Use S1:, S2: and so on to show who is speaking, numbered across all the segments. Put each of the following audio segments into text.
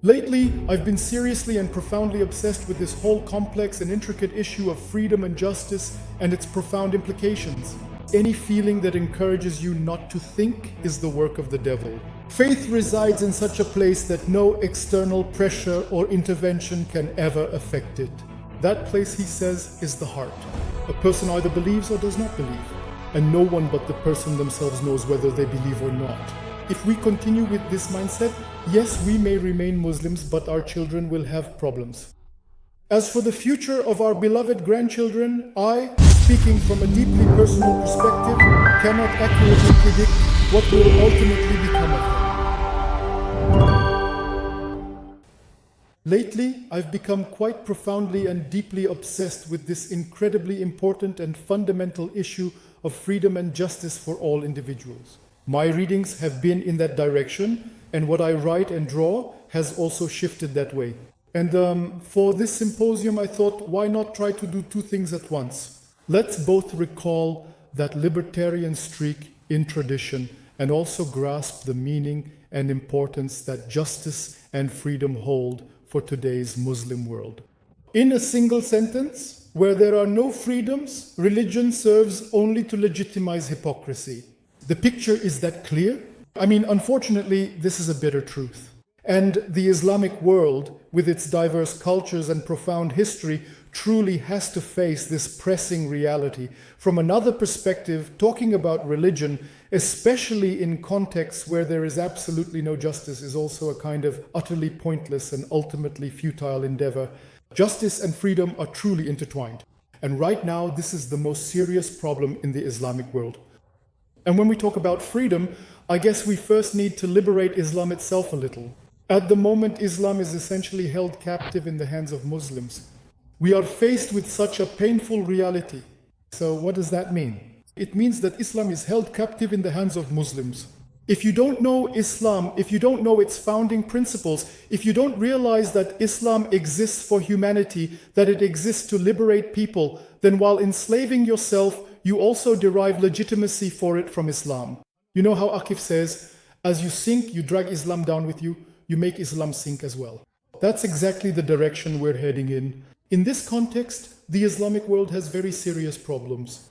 S1: Lately, I've been seriously and profoundly obsessed with this whole complex and intricate issue of freedom and justice and its profound implications. Any feeling that encourages you not to think is the work of the devil. Faith resides in such a place that no external pressure or intervention can ever affect it. That place, he says, is the heart. A person either believes or does not believe, and no one but the person themselves knows whether they believe or not. If we continue with this mindset, yes, we may remain Muslims, but our children will have problems. As for the future of our beloved grandchildren, I, speaking from a deeply personal perspective, cannot accurately predict what will ultimately become of them. Lately, I've become quite profoundly and deeply obsessed with this incredibly important and fundamental issue of freedom and justice for all individuals. My readings have been in that direction, and what I write and draw has also shifted that way. And for this symposium, I thought, why not try to do two things at once? Let's both recall that libertarian streak in tradition and also grasp the meaning and importance that justice and freedom hold for today's Muslim world. In a single sentence, where there are no freedoms, religion serves only to legitimize hypocrisy. The picture is that clear? I mean, unfortunately, this is a bitter truth. And the Islamic world, with its diverse cultures and profound history, truly has to face this pressing reality. From another perspective, talking about religion, especially in contexts where there is absolutely no justice, is also a kind of utterly pointless and ultimately futile endeavor. Justice and freedom are truly intertwined. And right now, this is the most serious problem in the Islamic world. And when we talk about freedom, I guess we first need to liberate Islam itself a little. At the moment, Islam is essentially held captive in the hands of Muslims. We are faced with such a painful reality. So what does that mean? It means that Islam is held captive in the hands of Muslims. If you don't know Islam, if you don't know its founding principles, if you don't realize that Islam exists for humanity, that it exists to liberate people, then while enslaving yourself, you also derive legitimacy for it from Islam. You know how Akif says, as you sink, you drag Islam down with you, you make Islam sink as well. That's exactly the direction we're heading in. In this context, the Islamic world has very serious problems.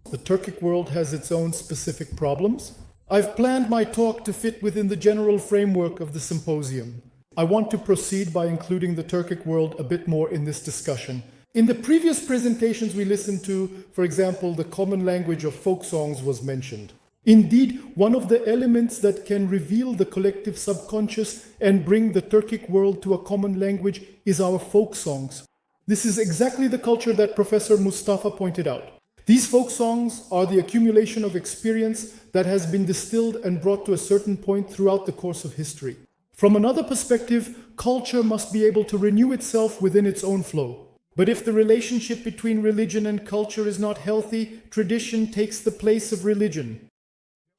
S1: The Turkic world has its own specific problems. I've planned my talk to fit within the general framework of the symposium. I want to proceed by including the Turkic world a bit more in this discussion. In the previous presentations we listened to, for example, the common language of folk songs was mentioned. Indeed, one of the elements that can reveal the collective subconscious and bring the Turkic world to a common language is our folk songs. This is exactly the culture that Professor Mustafa pointed out. These folk songs are the accumulation of experience that has been distilled and brought to a certain point throughout the course of history. From another perspective, culture must be able to renew itself within its own flow. But if the relationship between religion and culture is not healthy, tradition takes the place of religion.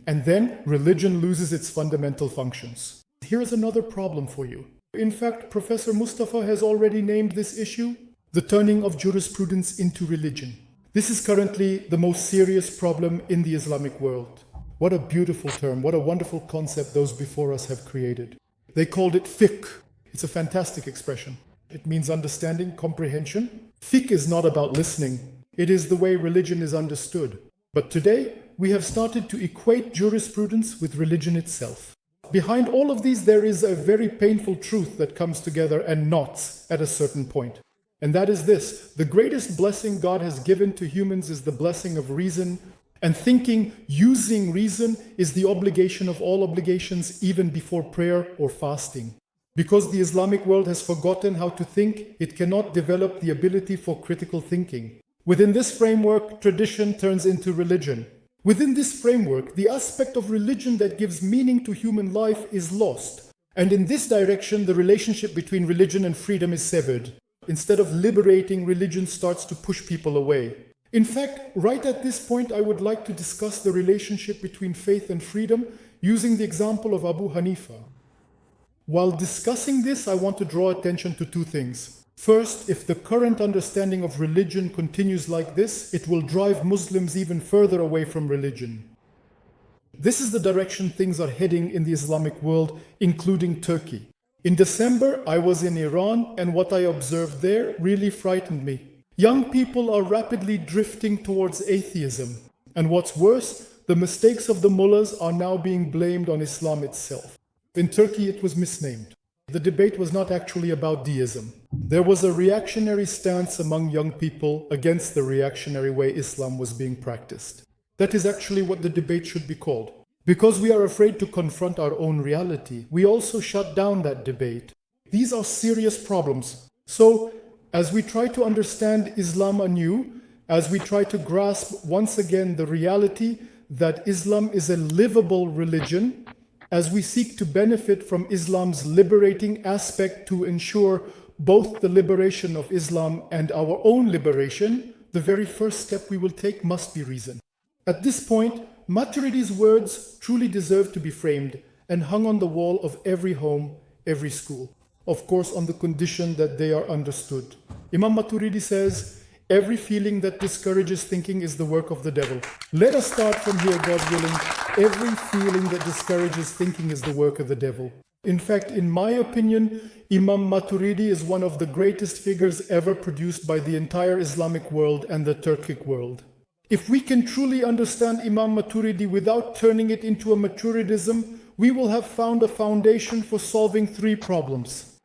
S1: And then religion loses its fundamental functions. Here's another problem for you. In fact, Professor Mustafa has already named this issue, the turning of jurisprudence into religion. This is currently the most serious problem in the Islamic world. What a beautiful term, what a wonderful concept those before us have created. They called it fiqh. It's a fantastic expression. It means understanding, comprehension. Fiqh is not about listening. It is the way religion is understood. But today, we have started to equate jurisprudence with religion itself. Behind all of these, there is a very painful truth that comes together and knots at a certain point. And that is this: the greatest blessing God has given to humans is the blessing of reason, and thinking using reason is the obligation of all obligations, even before prayer or fasting. Because the Islamic world has forgotten how to think, it cannot develop the ability for critical thinking. Within this framework, tradition turns into religion. Within this framework, the aspect of religion that gives meaning to human life is lost. And in this direction, the relationship between religion and freedom is severed. Instead of liberating, religion starts to push people away. In fact, right at this point, I would like to discuss the relationship between faith and freedom using the example of Abu Hanifa. While discussing this, I want to draw attention to two things. First, if the current understanding of religion continues like this, it will drive Muslims even further away from religion. This is the direction things are heading in the Islamic world, including Turkey. In December, I was in Iran, and what I observed there really frightened me. Young people are rapidly drifting towards atheism. And what's worse, the mistakes of the mullahs are now being blamed on Islam itself. In Turkey, it was misnamed. The debate was not actually about deism. There was a reactionary stance among young people against the reactionary way Islam was being practiced. That is actually what the debate should be called. Because we are afraid to confront our own reality, we also shut down that debate. These are serious problems. So, as we try to understand Islam anew, as we try to grasp once again the reality that Islam is a livable religion, as we seek to benefit from Islam's liberating aspect to ensure both the liberation of Islam and our own liberation, the very first step we will take must be reason. At this point, Maturidi's words truly deserve to be framed and hung on the wall of every home, every school. Of course, on the condition that they are understood. Imam Maturidi says, every feeling that discourages thinking is the work of the devil. Let us start from here, God willing. Every feeling that discourages thinking is the work of the devil. In fact, in my opinion, Imam Maturidi is one of the greatest figures ever produced by the entire Islamic world and the Turkic world. If we can truly understand Imam Maturidi without turning it into a Maturidism, we will have found a foundation for solving three problems.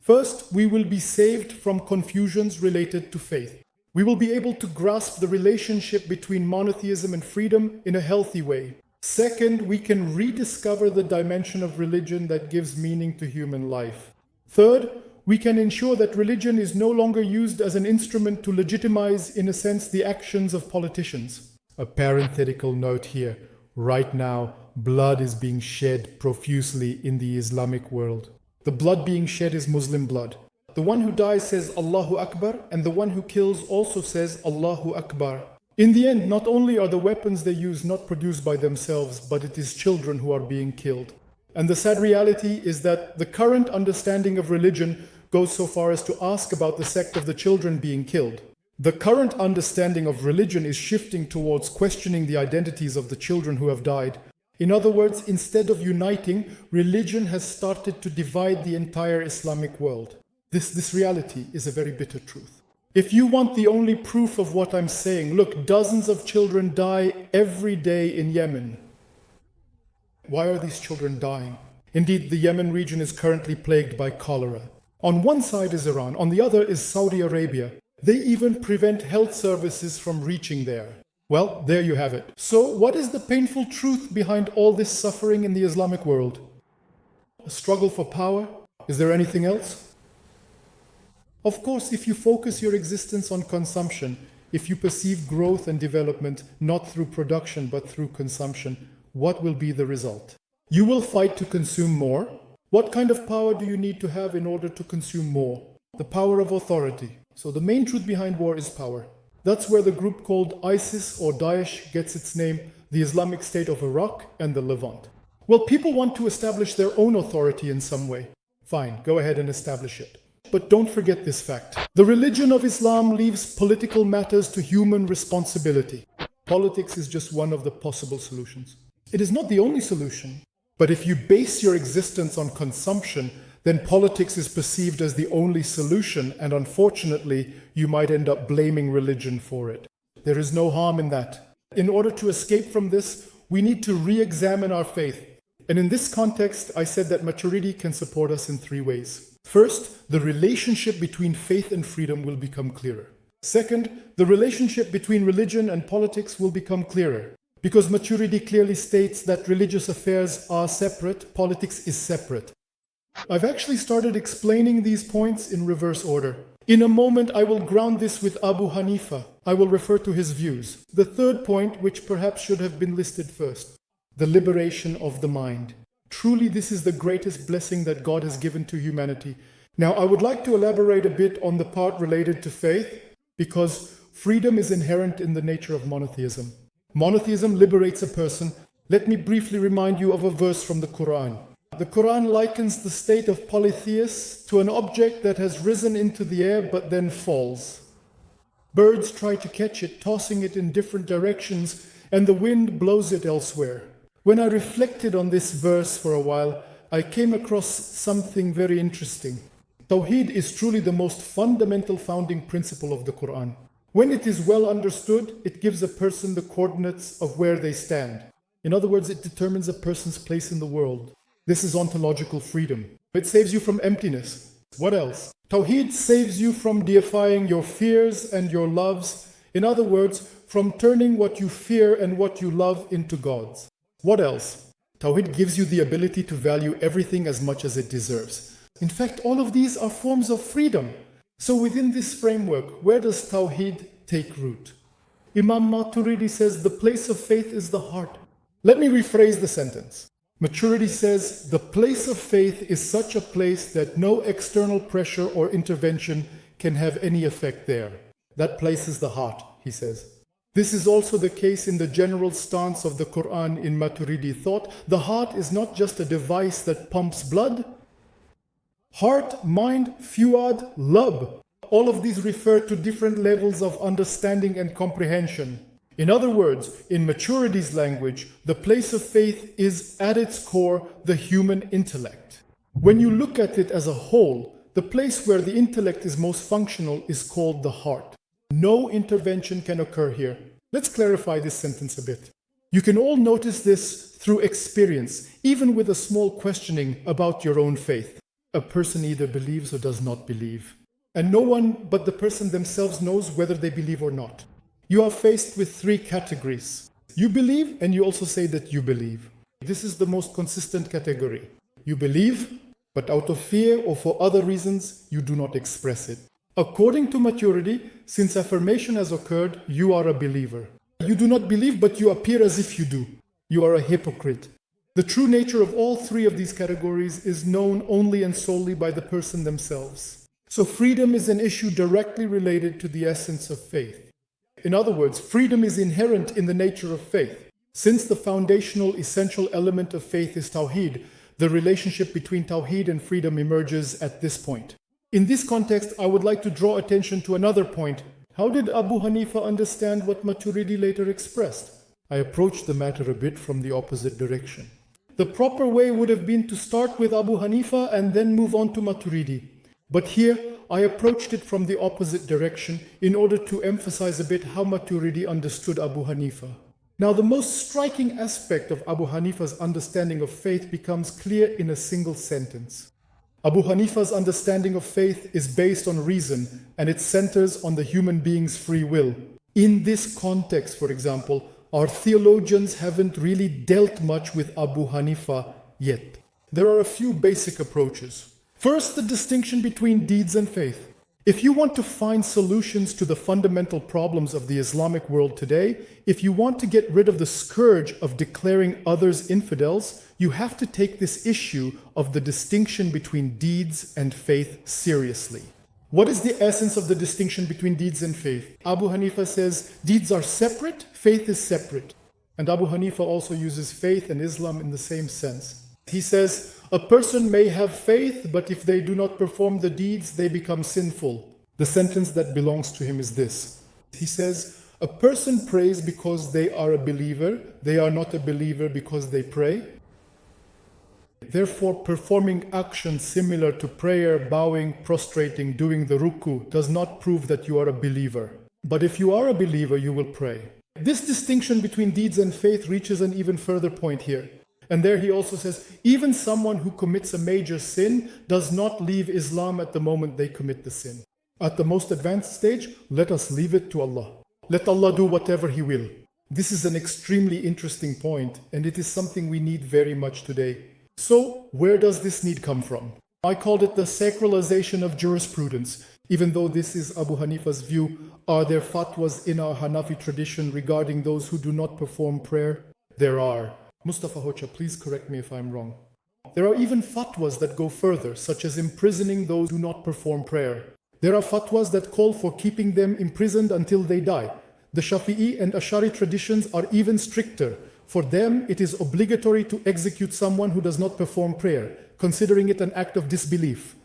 S1: First, we will be saved from confusions related to faith. We will be able to grasp the relationship between monotheism and freedom in a healthy way. Second, we can rediscover the dimension of religion that gives meaning to human life. Third, we can ensure that religion is no longer used as an instrument to legitimize, in a sense, the actions of politicians. A parenthetical note here. Right now, blood is being shed profusely in the Islamic world. The blood being shed is Muslim blood. The one who dies says Allahu Akbar, and the one who kills also says Allahu Akbar. In the end, not only are the weapons they use not produced by themselves, but it is children who are being killed. And the sad reality is that the current understanding of religion goes so far as to ask about the sect of the children being killed. The current understanding of religion is shifting towards questioning the identities of the children who have died. In other words, instead of uniting, religion has started to divide the entire Islamic world. This reality is a very bitter truth. If you want the only proof of what I'm saying, look, dozens of children die every day in Yemen. Why are these children dying? Indeed, the Yemen region is currently plagued by cholera. On one side is Iran, on the other is Saudi Arabia. They even prevent health services from reaching there. Well, there you have it. So, what is the painful truth behind all this suffering in the Islamic world? A struggle for power? Is there anything else? Of course, if you focus your existence on consumption, if you perceive growth and development not through production but through consumption, what will be the result? You will fight to consume more. What kind of power do you need to have in order to consume more? The power of authority. So the main truth behind war is power. That's where the group called ISIS or Daesh gets its name, the Islamic State of Iraq and the Levant. Well, people want to establish their own authority in some way. Fine, go ahead and establish it. But don't forget this fact. The religion of Islam leaves political matters to human responsibility. Politics is just one of the possible solutions. It is not the only solution. But if you base your existence on consumption, then politics is perceived as the only solution, and unfortunately, you might end up blaming religion for it. There is no harm in that. In order to escape from this, we need to re-examine our faith. And in this context, I said that Maturidi can support us in three ways. First, the relationship between faith and freedom will become clearer. Second, the relationship between religion and politics will become clearer. Because Maturidi clearly states that religious affairs are separate, politics is separate. I've actually started explaining these points in reverse order. In a moment, I will ground this with Abu Hanifa. I will refer to his views. The third point, which perhaps should have been listed first, the liberation of the mind. Truly, this is the greatest blessing that God has given to humanity. Now, I would like to elaborate a bit on the part related to faith, because freedom is inherent in the nature of monotheism. Monotheism liberates a person. Let me briefly remind you of a verse from the Quran. The Quran likens the state of polytheists to an object that has risen into the air but then falls. Birds try to catch it, tossing it in different directions, and the wind blows it elsewhere. When I reflected on this verse for a while, I came across something very interesting. Tawheed is truly the most fundamental founding principle of the Quran. When it is well understood, it gives a person the coordinates of where they stand. In other words, it determines a person's place in the world. This is ontological freedom. It saves you from emptiness. What else? Tawheed saves you from deifying your fears and your loves. In other words, from turning what you fear and what you love into gods. What else? Tawheed gives you the ability to value everything as much as it deserves. In fact, all of these are forms of freedom. So within this framework, where does Tawheed take root? Imam Maturidi says the place of faith is the heart. Let me rephrase the sentence. Maturity says the place of faith is such a place that no external pressure or intervention can have any effect there. That place is the heart, he says. This is also the case in the general stance of the Quran in Maturidi thought. The heart is not just a device that pumps blood. Heart, mind, fuad, lub. All of these refer to different levels of understanding and comprehension. In other words, in Maturity's language, the place of faith is at its core the human intellect. When you look at it as a whole, the place where the intellect is most functional is called the heart. No intervention can occur here. Let's clarify this sentence a bit. You can all notice this through experience, even with a small questioning about your own faith. A person either believes or does not believe. And no one but the person themselves knows whether they believe or not. You are faced with three categories. You believe, and you also say that you believe. This is the most consistent category. You believe, but out of fear or for other reasons, you do not express it. According to Maturity, since affirmation has occurred, you are a believer. You do not believe, but you appear as if you do. You are a hypocrite. The true nature of all three of these categories is known only and solely by the person themselves. So freedom is an issue directly related to the essence of faith. In other words, freedom is inherent in the nature of faith. Since the foundational essential element of faith is Tawheed, the relationship between Tawheed and freedom emerges at this point. In this context, I would like to draw attention to another point. How did Abu Hanifa understand what Maturidi later expressed? I approached the matter a bit from the opposite direction. The proper way would have been to start with Abu Hanifa and then move on to Maturidi. But here, I approached it from the opposite direction in order to emphasize a bit how Maturidi understood Abu Hanifa. Now, the most striking aspect of Abu Hanifa's understanding of faith becomes clear in a single sentence. Abu Hanifa's understanding of faith is based on reason, and it centers on the human being's free will. In this context, for example, our theologians haven't really dealt much with Abu Hanifa yet. There are a few basic approaches. First, the distinction between deeds and faith. If you want to find solutions to the fundamental problems of the Islamic world today, if you want to get rid of the scourge of declaring others infidels, you have to take this issue of the distinction between deeds and faith seriously. What is the essence of the distinction between deeds and faith? Abu Hanifa says deeds are separate, faith is separate. And Abu Hanifa also uses faith and Islam in the same sense. He says, a person may have faith, but if they do not perform the deeds, they become sinful. The sentence that belongs to him is this. He says, a person prays because they are a believer. They are not a believer because they pray. Therefore, performing actions similar to prayer, bowing, prostrating, doing the ruku does not prove that you are a believer. But if you are a believer, you will pray. This distinction between deeds and faith reaches an even further point here. And there he also says, even someone who commits a major sin does not leave Islam at the moment they commit the sin. At the most advanced stage, let us leave it to Allah. Let Allah do whatever He will. This is an extremely interesting point, and it is something we need very much today. So, where does this need come from? I called it the sacralization of jurisprudence. Even though this is Abu Hanifa's view, are there fatwas in our Hanafi tradition regarding those who do not perform prayer? There are. Mustafa Hocha, please correct me if I'm wrong. There are even fatwas that go further, such as imprisoning those who do not perform prayer. There are fatwas that call for keeping them imprisoned until they die. The Shafi'i and Ash'ari traditions are even stricter. For them, it is obligatory to execute someone who does not perform prayer, considering it an act of disbelief.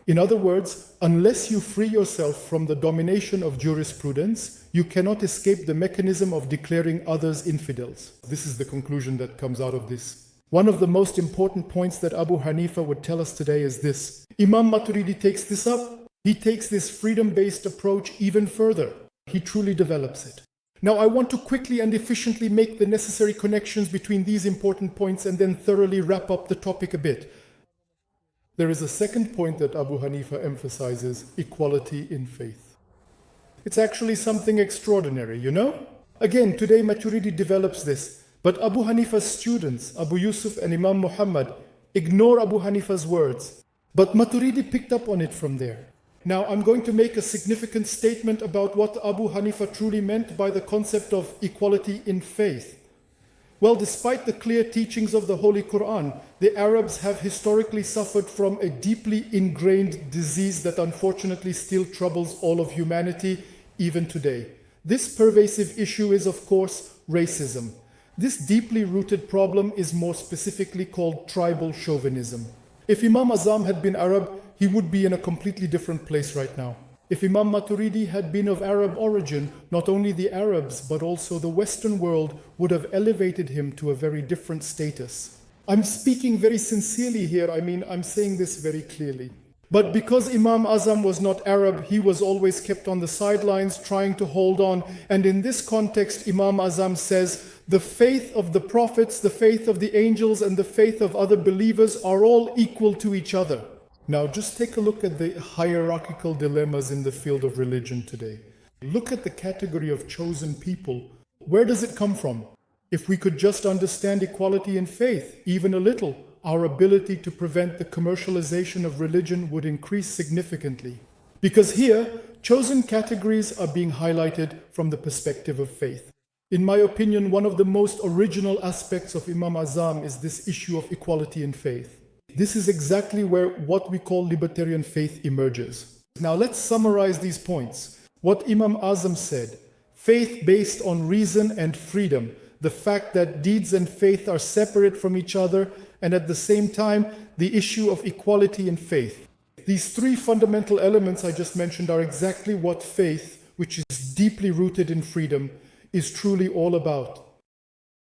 S1: In other words, unless you free yourself from the domination of jurisprudence, you cannot escape the mechanism of declaring others infidels. This is the conclusion that comes out of this. One of the most important points that Abu Hanifa would tell us today is this. Imam Maturidi takes this up. He takes this freedom-based approach even further. He truly develops it. Now, I want to quickly and efficiently make the necessary connections between these important points and then thoroughly wrap up the topic a bit. There is a second point that Abu Hanifa emphasizes, equality in faith. It's actually something extraordinary, you know? Again, today Maturidi develops this, but Abu Hanifa's students, Abu Yusuf and Imam Muhammad, ignore Abu Hanifa's words. But Maturidi picked up on it from there. Now, I'm going to make a significant statement about what Abu Hanifa truly meant by the concept of equality in faith. Well, despite the clear teachings of the Holy Quran, the Arabs have historically suffered from a deeply ingrained disease that unfortunately still troubles all of humanity, even today. This pervasive issue is, of course, racism. This deeply rooted problem is more specifically called tribal chauvinism. If Imam Azam had been Arab, he would be in a completely different place right now. If Imam Maturidi had been of Arab origin, not only the Arabs, but also the Western world would have elevated him to a very different status. I'm speaking very sincerely here, I'm saying this very clearly. But because Imam Azam was not Arab, he was always kept on the sidelines trying to hold on. And in this context, Imam Azam says, the faith of the prophets, the faith of the angels, and the faith of other believers are all equal to each other. Now, just take a look at the hierarchical dilemmas in the field of religion today. Look at the category of chosen people. Where does it come from? If we could just understand equality in faith, even a little, our ability to prevent the commercialization of religion would increase significantly. Because here, chosen categories are being highlighted from the perspective of faith. In my opinion, one of the most original aspects of Imam Azam is this issue of equality in faith. This is exactly where what we call libertarian faith emerges. Now let's summarize these points. What Imam Azam said, faith based on reason and freedom, the fact that deeds and faith are separate from each other, and at the same time, the issue of equality in faith. These three fundamental elements I just mentioned are exactly what faith, which is deeply rooted in freedom, is truly all about.